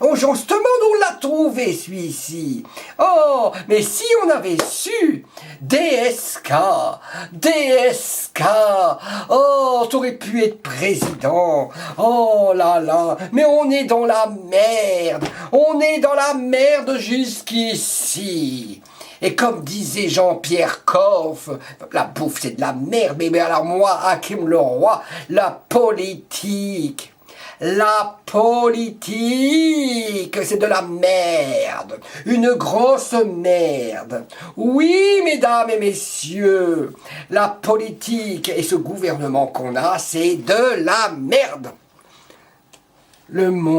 Oh, justement, on l'a trouvé, celui-ci. Oh, mais si on avait su, DSK, DSK, oh, t'aurais pu être président. Oh là là, mais on est dans la merde. On est dans la merde jusqu'ici. Et comme disait Jean-Pierre Coff, la bouffe c'est de la merde, mais alors moi, Hakim Leroy, la politique, c'est de la merde, une grosse merde. Oui, mesdames et messieurs, la politique et ce gouvernement qu'on a, c'est de la merde. Le monde